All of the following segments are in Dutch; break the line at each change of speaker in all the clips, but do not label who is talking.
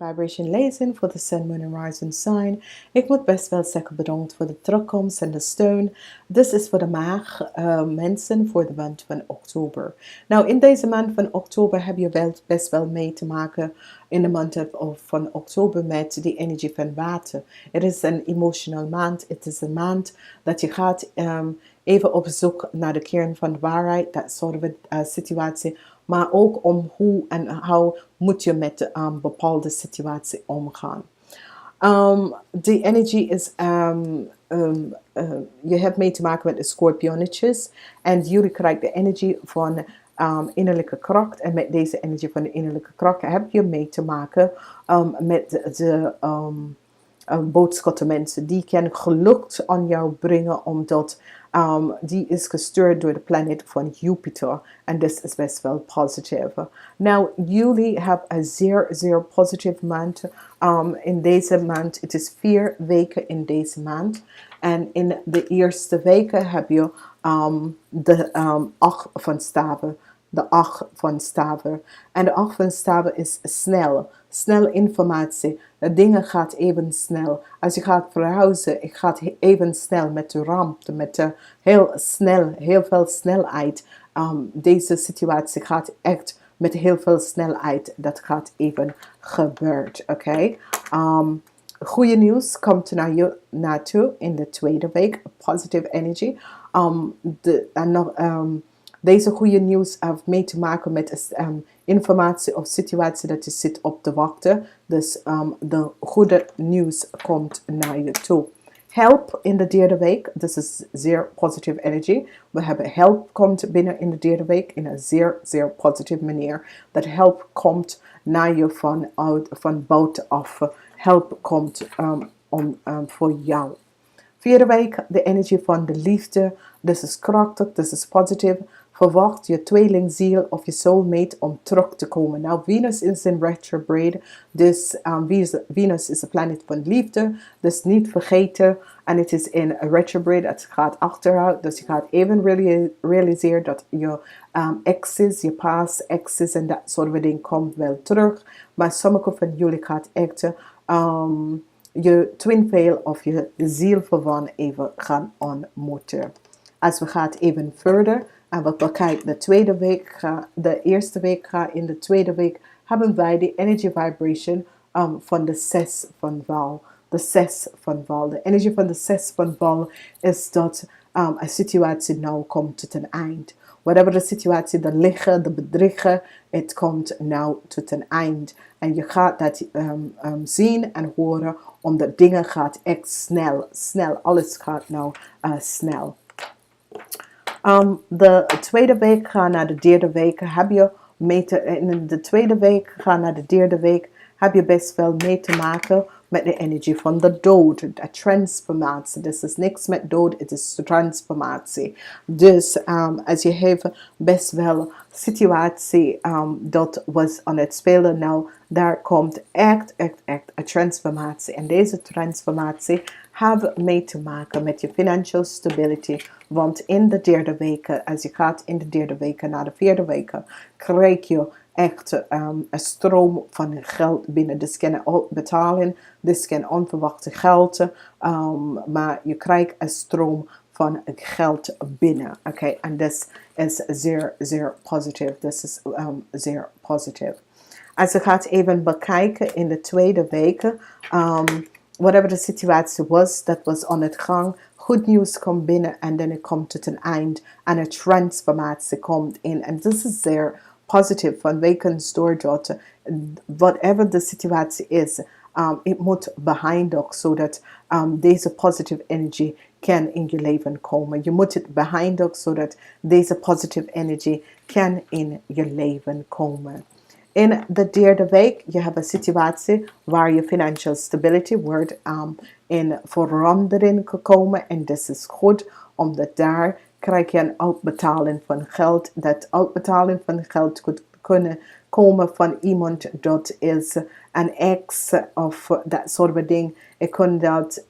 vibration Lezing voor de Sun, Moon en Rising Sign. Ik moet best wel zeggen bedankt voor de terugkomst en de steun. Dit is voor de Maagd mensen voor de maand van oktober. Nou, in deze maand van oktober heb je best wel mee te maken in de maand van oktober met die energie van water. Het is een emotional maand. Het is een maand dat je gaat even op zoek naar de kern van de waarheid, dat soort situatie. Maar ook om hoe en hoe moet je met bepaalde situatie omgaan. De energie is, je hebt mee te maken met de scorpionnetjes. En jullie krijgen de energie van innerlijke kracht. En met deze energie van de innerlijke kracht heb je mee te maken met de boodschappen mensen. Die kan geluk aan jou brengen, omdat die is gestuurd door de planeet van Jupiter. En dat is best wel positief. Nou, jullie hebben een zeer, zeer positieve maand in deze maand. Het is 4 weken in deze maand. En in de eerste weken heb je de 8 van staven. De 8 van staven. En de 8 van staven is snel. Snel informatie. De dingen gaat even snel. Als je gaat verhuizen, het gaat even snel met de ramp. Met heel snel, heel veel snelheid. Deze situatie gaat echt met heel veel snelheid. Dat gaat even gebeuren. Oké? Goede nieuws komt naar je naartoe in de tweede week. Positive energy. Deze goede nieuws heeft mee te maken met informatie of situatie dat je zit op te wachten. Dus de goede nieuws komt naar je toe. Help in de derde week. This is zeer positive energy. We hebben help komt binnen in de derde week in een zeer, zeer positieve manier. Dat help komt naar je van buitenaf. Help komt voor jou. Vierde week, de energie van de liefde. This is krachtig, this is positief. Verwacht je tweelingziel of je soulmate om terug te komen. Nou, Venus is in retrograde. Dus Venus is de planeet van liefde. Dus niet vergeten. En het is in retrograde. Het gaat achteruit. Dus je gaat even realiseren dat je exes, je past exes en dat soort van dingen komt wel terug. Maar sommige van jullie gaat echt je twin flame of je zielverwant even gaan ontmoeten. Als we gaan even verder en we bekijken de tweede week, de eerste week in de tweede week hebben wij de energy vibration van de 6 van val. De 6 van val. De energie van de 6 van val is dat een situatie nou komt tot een eind. Whatever de situatie, de liggen, de bedriegen, het komt nou tot een eind. En je gaat dat zien en horen, omdat dingen gaat echt snel. Alles gaat nou snel. De tweede week gaan naar de derde week. In de tweede week gaan naar de derde week heb je best wel mee te maken met de energie van de dood, de transformatie. Dus het is niks met dood, het is transformatie. Dus als je hebt best wel situatie dat was aan het spelen, nou daar komt echt een transformatie. En deze transformatie heeft mee te maken met je financial stability. Want in de derde weken, als je gaat in de derde weken naar de vierde weken, krijg je echt een stroom van geld binnen. Dus kan betalen, dus kan onverwachte geld, maar je krijgt een stroom van geld binnen. Oké, en dat is zeer, zeer positief. Dat is zeer positief. Als je gaat even bekijken in de tweede weken, whatever de situatie was, dat was aan het gang. Goed nieuws komt binnen en dan het komt tot een eind en een transformatie komt in. En dit is zeer positief, van wekens doordat whatever de situatie is, het moet behind ook, zodat deze positive energy kan in je leven komen. Je moet het behind ook, zodat deze positive energy kan in je leven komen. In de derde week, je hebt een situatie waar je financial stability wordt in verandering gekomen. En dat is goed, omdat daar krijg je een uitbetaling van geld. Dat uitbetaling van geld could kunnen komen van iemand dat is een ex of dat soort van ding. Het kan dat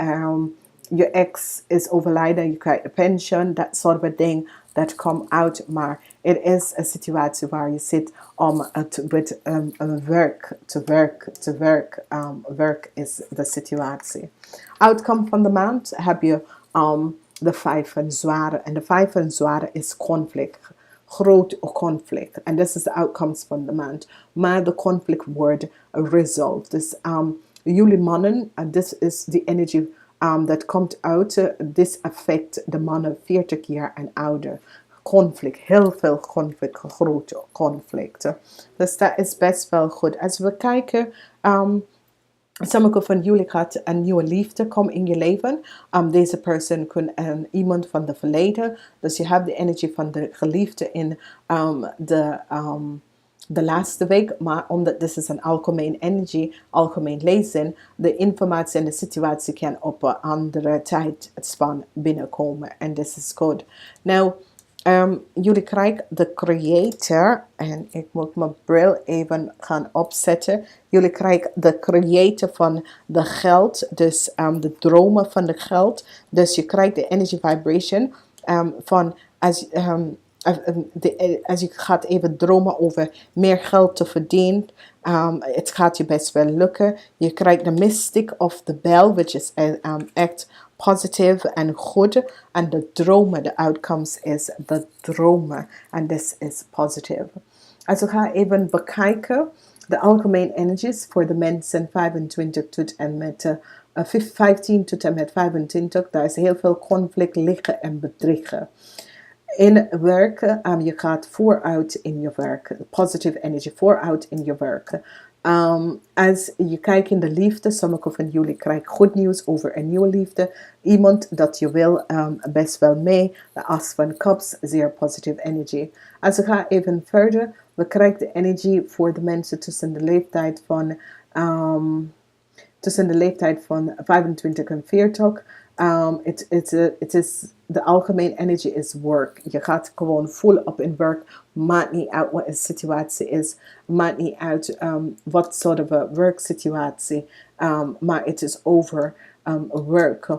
je ex is overlijden, je krijgt de pension, dat soort of ding, dat komt uit. Maar het is een situatie waar je zit om met werk te werk. Werk is de situatie. Outcome van de maand heb je de 5 van zware. En de 5 van zware is conflict. Groot conflict. En dit is de outcomes van de maand. Maar de conflict wordt resolved. Dus jullie mannen, this is the energy that komt uit. This affect de mannen 40 jaar en ouder. Conflict, heel veel conflict, grote conflicten. Dus dat is best wel goed. Als we kijken, sommige van jullie gaat een nieuwe liefde komen in je leven. Deze persoon kan iemand van de verleden. Dus je hebt de energie van de geliefde in de laatste week. Maar omdat dit is een algemeen energie, algemeen lezen, de informatie en de situatie kan op een andere tijdspan binnenkomen. En dit is goed. Nou, jullie krijgen de creator. En ik moet mijn bril even gaan opzetten. Jullie krijgen de creator van de geld. Dus de dromen van de geld. Dus je krijgt de energy vibration van als je gaat even dromen over meer geld te verdienen. Het gaat je best wel lukken. Je krijgt de mystic of the bell, which is echt positief en goed. En de dromen, de outcomes is de dromen. En this is positief. Als we gaan even bekijken de algemene energies voor de mensen 25 tot en met 15 tot en met 25. Daar is heel veel conflict, liggen en bedriegen. In werken, je gaat vooruit in je werk. Positive energy, vooruit in je werk. Als je kijkt in de liefde, sommigen van jullie krijgen goed nieuws over een nieuwe liefde. Iemand dat je wil best wel mee. De as van cups, zeer positive energy. Als we gaan even verder, we krijgen de energie voor de mensen tussen de leeftijd van 25 en 40. Het is de algemene energy is work. Je gaat gewoon full op in werk. Maakt niet uit wat de situatie is. Maakt niet uit wat soort of werksituatie. Maar het is over work.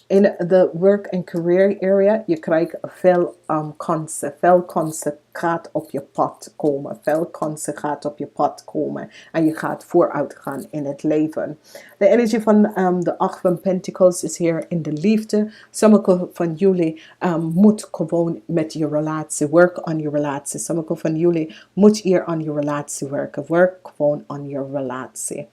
In de work and career area, je krijgt veel kansen. Veel kansen gaat op je pad komen. Veel kansen gaat op je pad komen. En je gaat vooruit gaan in het leven. De energie van de 8 van Pentacles is hier in de liefde. Sommige van jullie moet gewoon met je relatie. Work on your relatie. Sommige van jullie moet hier aan je relatie werken. Work gewoon on your relatie.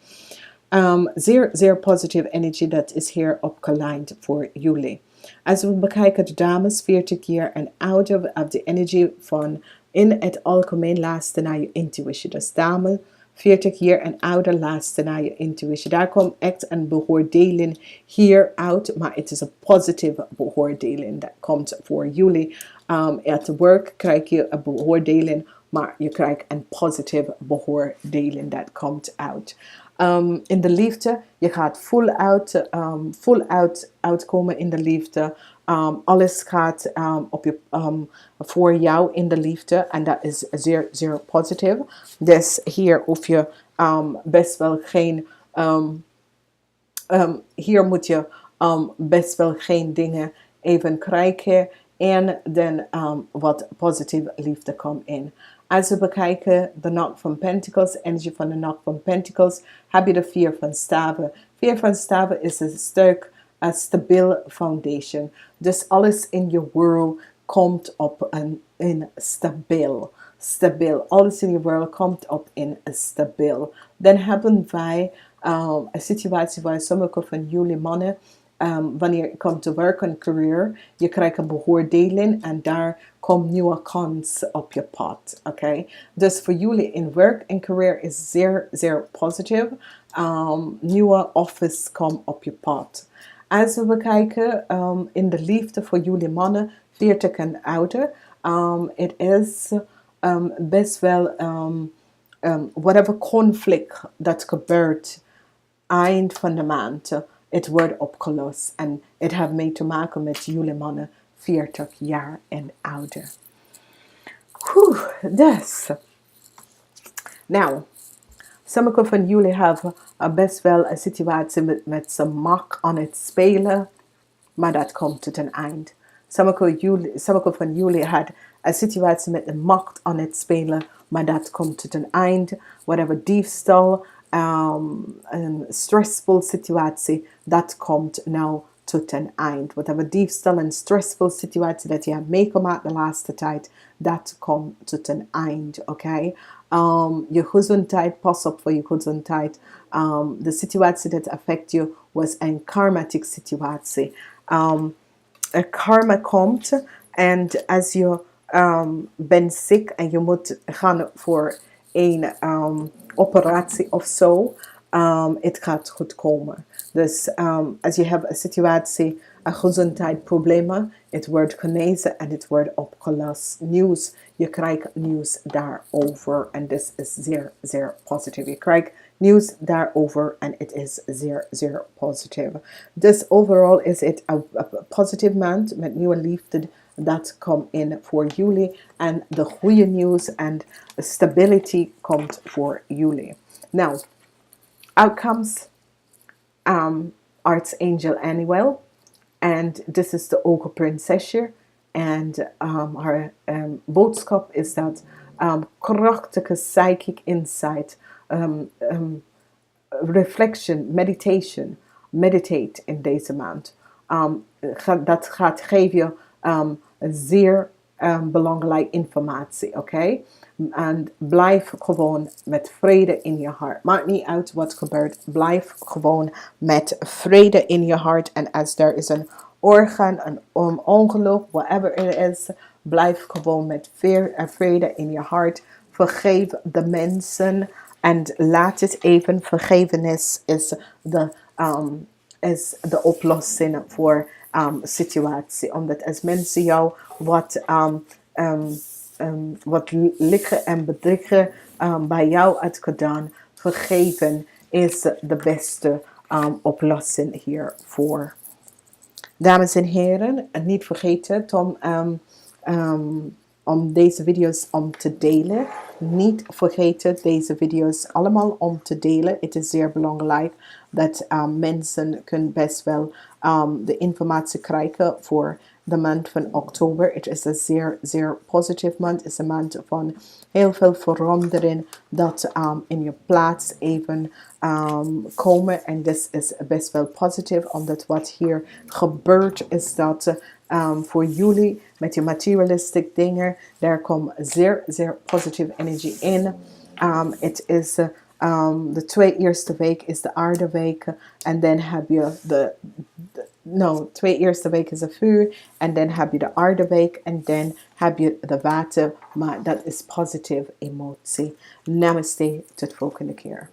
Zeer positieve energie dat is hier opgeleid voor jullie. Als we bekijken de dames 40 jaar en ouder, of de energie van in het algemeen luisteren naar je intuïtie. Dus dames 40 jaar en ouder luisteren naar je intuïtie. Daar komt echt een beoordeling hier uit, maar het is een positieve beoordeling dat komt voor jullie. At work krijg je een beoordeling, maar je krijgt een positieve beoordeling dat komt uit. In de liefde, je gaat full uitkomen in de liefde. Alles gaat voor jou in de liefde. En dat is zeer positief. Dus hier hoef je best wel geen... hier moet je best wel geen dingen even krijgen. En dan wat positieve liefde komt in. Als we bekijken de Knock van Pentacles, energie van de Knock van Pentacles, heb je de 4 van staven. 4 van staven is een sterk, stabiel foundation. Dus alles in je world komt op een stabiel. Alles in je world komt op in stabiel. Dan hebben wij een situatie waar sommige van jullie mannen, wanneer je komt te werken en career, je krijgt een beoordeling en daar komt nieuwe kans op je pad. Okay? Dus voor jullie in werk en career is zeer positief. Nieuwe office komt op je pad. Als we kijken in de liefde voor jullie mannen 40 en ouder, het is best wel whatever conflict dat gebeurt eind van de maand. Het wordt opgelost en het heeft mee te maken met jullie mannen 40 jaar en ouder. Dus. Nou, sommige van jullie hebben best wel een situatie met zijn macht aan het spelen. maar dat komt tot een eind. Sommige van jullie had een situatie met de macht aan het spelen, maar dat komt tot een eind. Whatever diefstal, een stressvol situatie, dat komt nou tot een eind. Whatever diefstal en stressvol situatie dat je hebt meegemaakt de laatste tijd, dat komt tot een eind, oké? Je gezondheid, pas op voor je gezondheid. De situatie dat affect je was een karmatic situatie. Karma komt en als je bent ziek en je moet gaan voor een operatie of zo, het gaat goed komen. Dus als je hebt een situatie, een gezondheidsproblemen, het wordt genezen en het wordt opgelost. Nieuws, je krijgt nieuws daarover en dit is zeer, zeer positief. Je krijgt nieuws daarover en het is zeer, zeer positief. Dus overal is het een positieve maand met nieuwe liefde dat komt in voor jullie en de goede nieuws en stability komt voor jullie. Nou, outcomes, Archangel Annuel, and this is the Hoge prinsesje. And haar boodschap is dat krachtige psychic insight, reflection, meditate in deze maand. Dat gaat geven je zeer belangrijke informatie, oké? En blijf gewoon met vrede in je hart. Maakt niet uit wat gebeurt. Blijf gewoon met vrede in je hart. En als er is een orgaan, een ongeluk, whatever it is, blijf gewoon met vrede in je hart. Vergeef de mensen en laat het even. Vergevenis is de oplossing voor situatie. Omdat als mensen jou wat liggen en bedriegen bij jou had gedaan, vergeven is de beste oplossing hiervoor. Dames en heren, niet vergeten om deze video's om te delen. Niet vergeten deze video's allemaal om te delen. Het is zeer belangrijk dat mensen kunnen best wel de informatie krijgen voor de maand van oktober. Het is een zeer, zeer positieve maand. Het is een maand van heel veel verandering dat in je plaats even komen. En dit is best wel positief, omdat wat hier gebeurt is dat voor jullie met je materialistic dingen, daar komt zeer, zeer positieve energie in. Het is de 2 eerste week is de aardeweek en dan heb je de 2 eerste week is de vuur en dan heb je de aardeweek en dan heb je de water, maar dat is positieve emotie. Namaste, tot volgende keer.